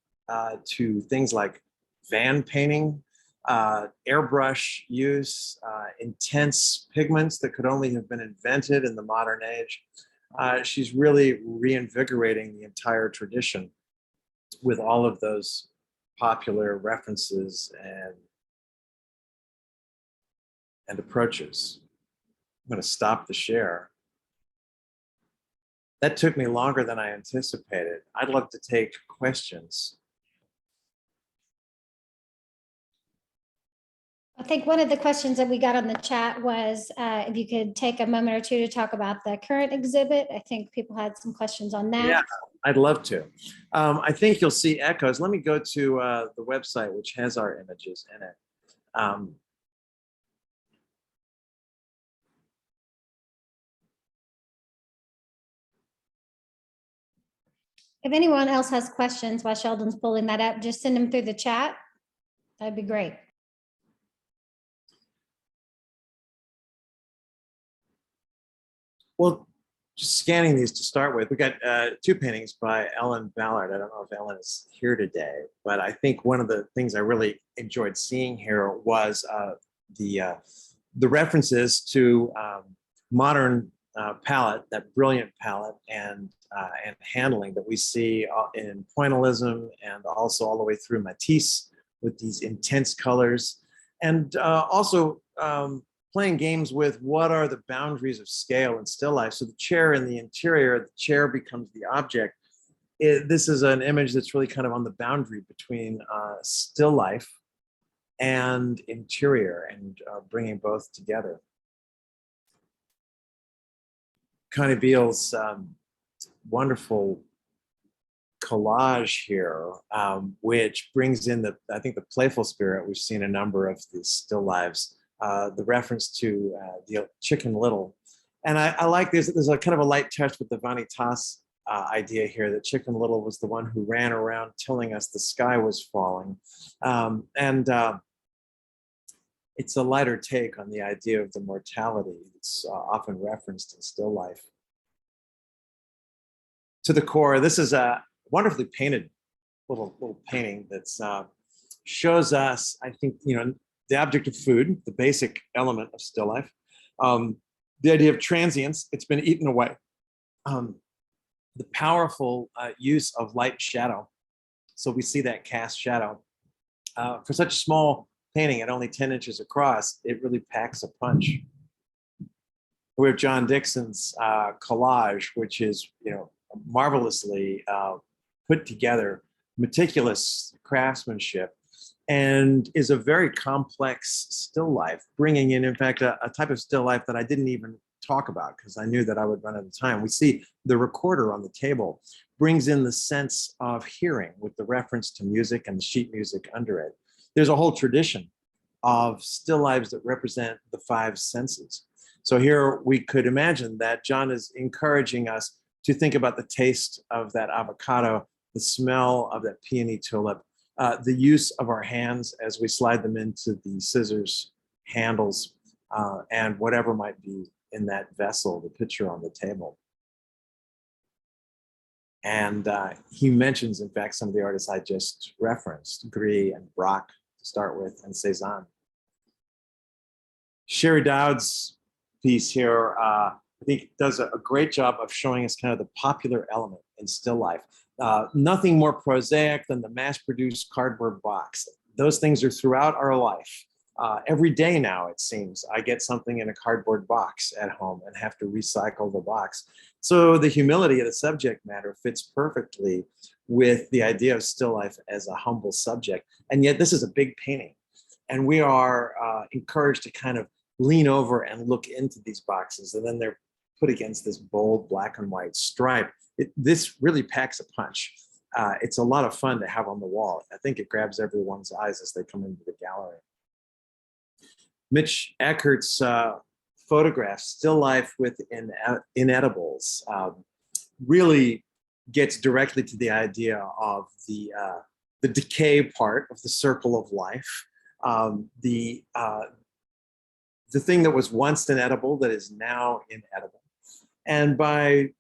to things like van painting, airbrush use, intense pigments that could only have been invented in the modern age. She's really reinvigorating the entire tradition with all of those popular references and approaches. I'm going to stop the share. That took me longer than I anticipated. I'd love to take questions. I think one of the questions that we got on the chat was if you could take a moment or two to talk about the current exhibit. I think people had some questions on that. Yeah, I'd love to. I think you'll see echoes. Let me go to the website, which has our images in it. If anyone else has questions while Sheldon's pulling that up, just send them through the chat. That'd be great. Well, just scanning these to start with, we got 2 paintings by Ellen Ballard. I don't know if Ellen is here today, but I think one of the things I really enjoyed seeing here was the references to modern palette, that brilliant palette and handling that we see in pointillism and also all the way through Matisse with these intense colors, and also playing games with what are the boundaries of scale and still life. So the chair in the interior, the chair becomes the object. This is an image that's really kind of on the boundary between still life and interior, and bringing both together. Connie Beale's wonderful collage here, which brings in I think the playful spirit. We've seen a number of these still lives, the reference to the Chicken Little. And I like this. There's a kind of a light touch with the Vanitas idea here, that Chicken Little was the one who ran around telling us the sky was falling. It's a lighter take on the idea of the mortality that's often referenced in still life. To the core, this is a wonderfully painted little painting that shows us, I think, the object of food, the basic element of still life, the idea of transience, it's been eaten away, the powerful use of light and shadow. So we see that cast shadow. For such a small painting at only 10 inches across, it really packs a punch. We have John Dixon's collage, which is, marvelously put together, meticulous craftsmanship, and is a very complex still life, bringing in fact, a type of still life that I didn't even talk about because I knew that I would run out of time. We see the recorder on the table brings in the sense of hearing with the reference to music and the sheet music under it. There's a whole tradition of still lives that represent the 5 senses. So here we could imagine that John is encouraging us to think about the taste of that avocado, the smell of that peony tulip, the use of our hands as we slide them into the scissors handles, and whatever might be in that vessel, the pitcher on the table. And he mentions, in fact, some of the artists I just referenced, Gris and Braque to start with, and Cézanne. Sherry Dowd's piece here, I think does a great job of showing us kind of the popular element in still life. Nothing more prosaic than the mass-produced cardboard box. Those things are throughout our life. Every day now, it seems, I get something in a cardboard box at home and have to recycle the box. So the humility of the subject matter fits perfectly with the idea of still life as a humble subject. And yet this is a big painting. And we are encouraged to kind of lean over and look into these boxes. And then they're put against this bold black and white stripe. This really packs a punch. It's a lot of fun to have on the wall. I think it grabs everyone's eyes as they come into the gallery. Mitch Eckert's photograph, Still Life with Inedibles, really gets directly to the idea of the decay part of the circle of life. The thing that was once inedible that is now inedible. And by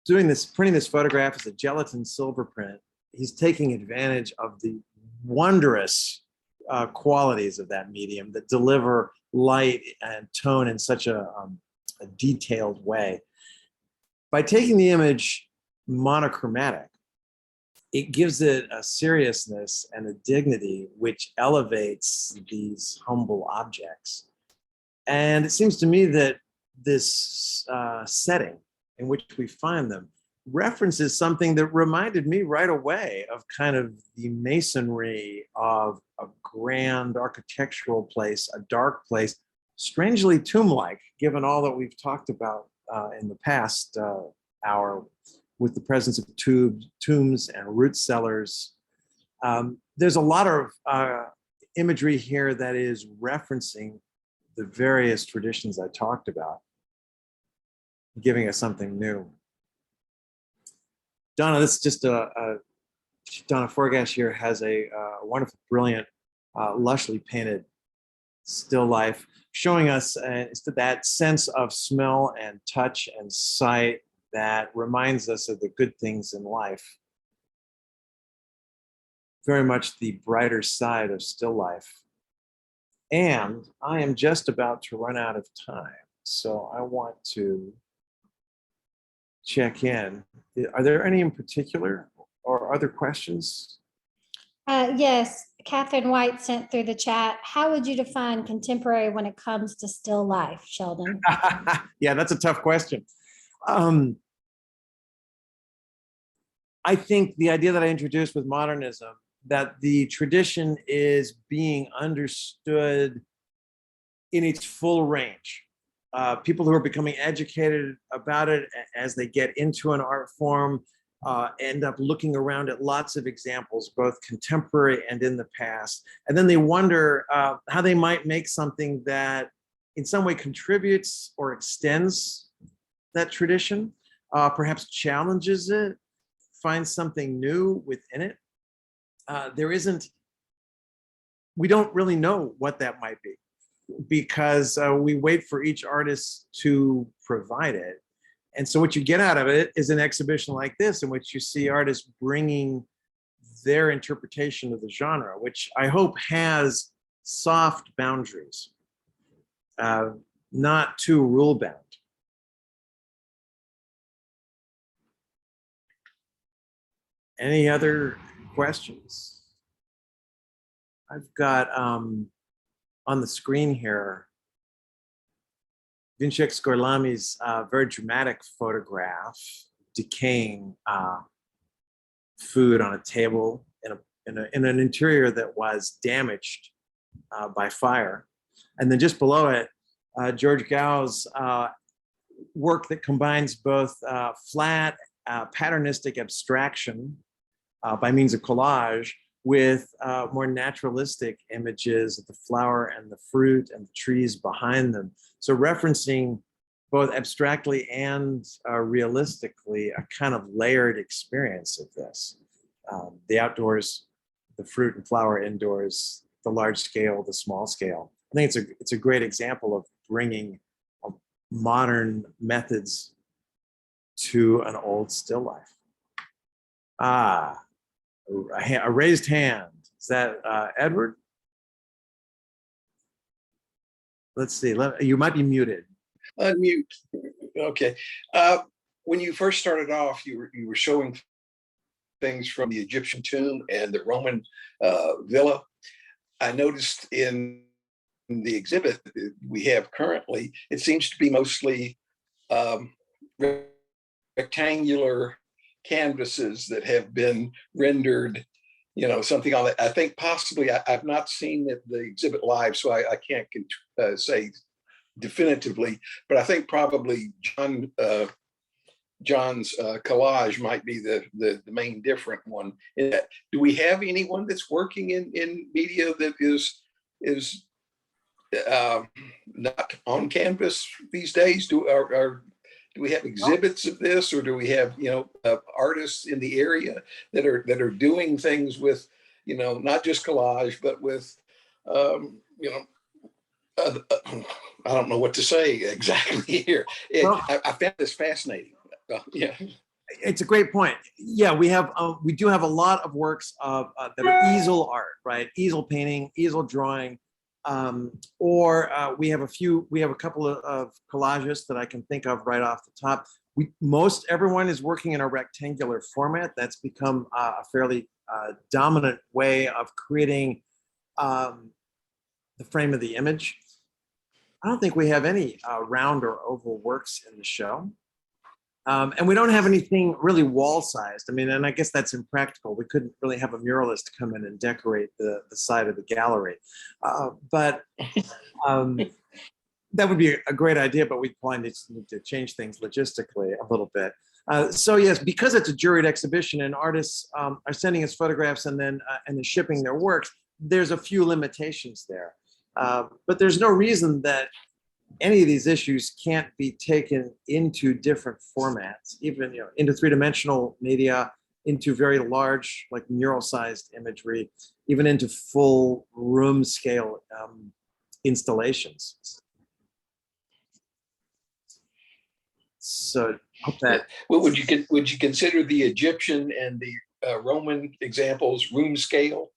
doing this, printing this photograph as a gelatin silver print, he's taking advantage of the wondrous qualities of that medium that deliver light and tone in such a detailed way. By taking the image monochromatic, it gives it a seriousness and a dignity which elevates these humble objects. And it seems to me that this setting in which we find them references something that reminded me right away of kind of the masonry of a grand architectural place, a dark place, strangely tomb-like, given all that we've talked about in the past hour with the presence of tombs and root cellars. There's a lot of imagery here that is referencing the various traditions I talked about, giving us something new. Donna, this is just Donna Forgash here has a wonderful, brilliant, lushly painted still life, showing us that sense of smell and touch and sight that reminds us of the good things in life. Very much the brighter side of still life. And I am just about to run out of time, so I want to check in. Are there any in particular or other questions? Yes, Catherine White sent through the chat. How would you define contemporary when it comes to still life, Sheldon? Yeah, that's a tough question. I think the idea that I introduced with modernism, that the tradition is being understood in its full range. People who are becoming educated about it as they get into an art form end up looking around at lots of examples, both contemporary and in the past. And then they wonder how they might make something that in some way contributes or extends that tradition, perhaps challenges it, finds something new within it. We don't really know what that might be, because we wait for each artist to provide it. And so what you get out of it is an exhibition like this, in which you see artists bringing their interpretation of the genre, which I hope has soft boundaries, not too rule-bound. Any other questions? I've got on the screen here Vincek Scorlami's very dramatic photograph, decaying food on a table in an interior that was damaged by fire. And then just below it, George Gao's work that combines both flat, patternistic abstraction by means of collage with more naturalistic images of the flower and the fruit and the trees behind them. So referencing both abstractly and realistically a kind of layered experience of this. The outdoors, the fruit and flower indoors, the large scale, the small scale. I think it's a great example of bringing modern methods to an old still life. A raised hand. Is that Edward? Let's see. You might be muted. Unmute. Okay. When you first started off, you were showing things from the Egyptian tomb and the Roman villa. I noticed in the exhibit that we have currently, it seems to be mostly rectangular canvases that have been rendered, something on it. I think possibly, I've not seen the exhibit live, so I can't say definitively, but I think probably John's collage might be the main different one. Do we have anyone that's working in media that is not on canvas these days? Do we have exhibits of this, or do we have artists in the area that are doing things with not just collage, but with I don't know what to say exactly here. I found this fascinating. Yeah, it's a great point. Yeah, we do have a lot of works of that are easel art, right? Easel painting, easel drawing, or we have a couple of collages that I can think of right off the top. Everyone is working in a rectangular format. That's become a fairly dominant way of creating the frame of the image. I don't think we have any round or oval works in the show. And we don't have anything really wall-sized. I mean, and I guess that's impractical. We couldn't really have a muralist come in and decorate the side of the gallery. But that would be a great idea, but we'd probably need to change things logistically a little bit. So yes, because it's a juried exhibition and artists are sending us photographs and then shipping their works, there's a few limitations there. But there's no reason that any of these issues can't be taken into different formats, even into three-dimensional media, into very large, like mural-sized imagery, even into full room scale installations. So hope that. Well, would you consider the Egyptian and the Roman examples room scale?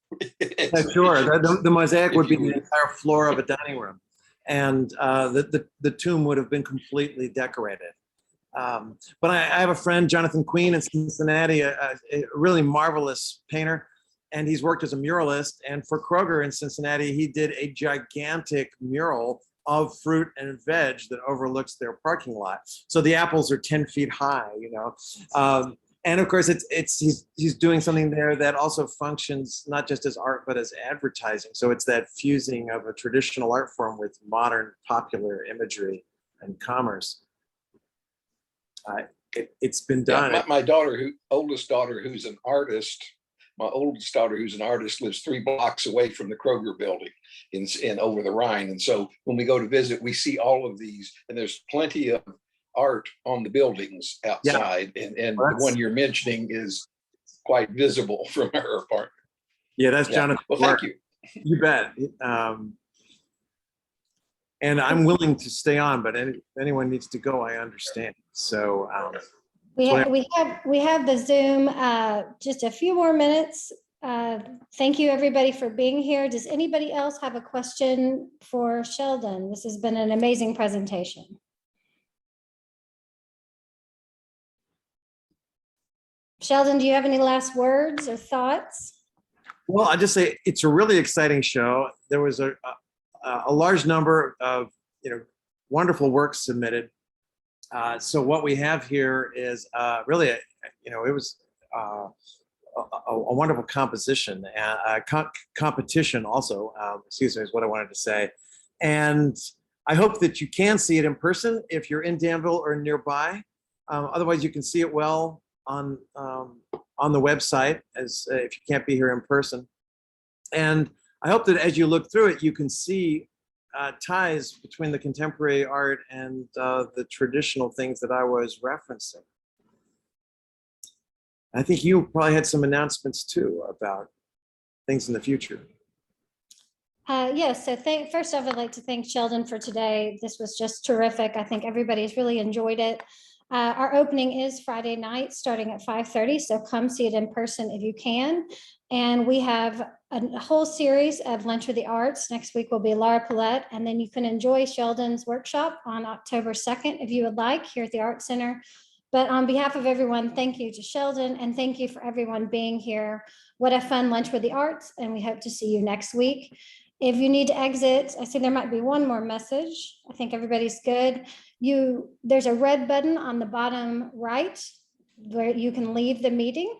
Sure. The mosaic would be the entire floor of a dining room, and the tomb would have been completely decorated. But I have a friend, Jonathan Queen in Cincinnati, a really marvelous painter, and he's worked as a muralist. And for Kroger in Cincinnati, he did a gigantic mural of fruit and veg that overlooks their parking lot. So the apples are 10 feet high, and of course, he's doing something there that also functions not just as art, but as advertising. So it's that fusing of a traditional art form with modern popular imagery and commerce. It's been done. Yeah, my oldest daughter, who's an artist, lives 3 blocks away from the Kroger building in over the Rhine. And so when we go to visit, we see all of these, and there's plenty of art on the buildings outside. Yeah. And the one you're mentioning is quite visible from her apartment. Yeah, that's Jonathan. Well, thank you. You bet. And I'm willing to stay on, but if anyone needs to go, I understand. So we have the Zoom just a few more minutes. Thank you everybody for being here. Does anybody else have a question for Sheldon? This has been an amazing presentation. Sheldon, do you have any last words or thoughts? Well, I just say it's a really exciting show. There was a large number of wonderful works submitted. So what we have here is really it was a wonderful composition and competition also. Excuse me, is what I wanted to say. And I hope that you can see it in person if you're in Danville or nearby. Otherwise, you can see it well on the website as if you can't be here in person. And I hope that as you look through it, you can see ties between the contemporary art and the traditional things that I was referencing. I think you probably had some announcements too about things in the future. Yes, so first off, I'd like to thank Sheldon for today. This was just terrific. I think everybody's really enjoyed it. Our opening is Friday night starting at 5:30, so come see it in person if you can. And we have a whole series of Lunch with the Arts. Next week will be Laura Paulette, and then you can enjoy Sheldon's workshop on October 2nd if you would like here at the Art Center. But on behalf of everyone, thank you to Sheldon and thank you for everyone being here. What a fun lunch with the arts, and we hope to see you next week. If you need to exit, I see there might be one more message. I think everybody's good. There's a red button on the bottom right where you can leave the meeting.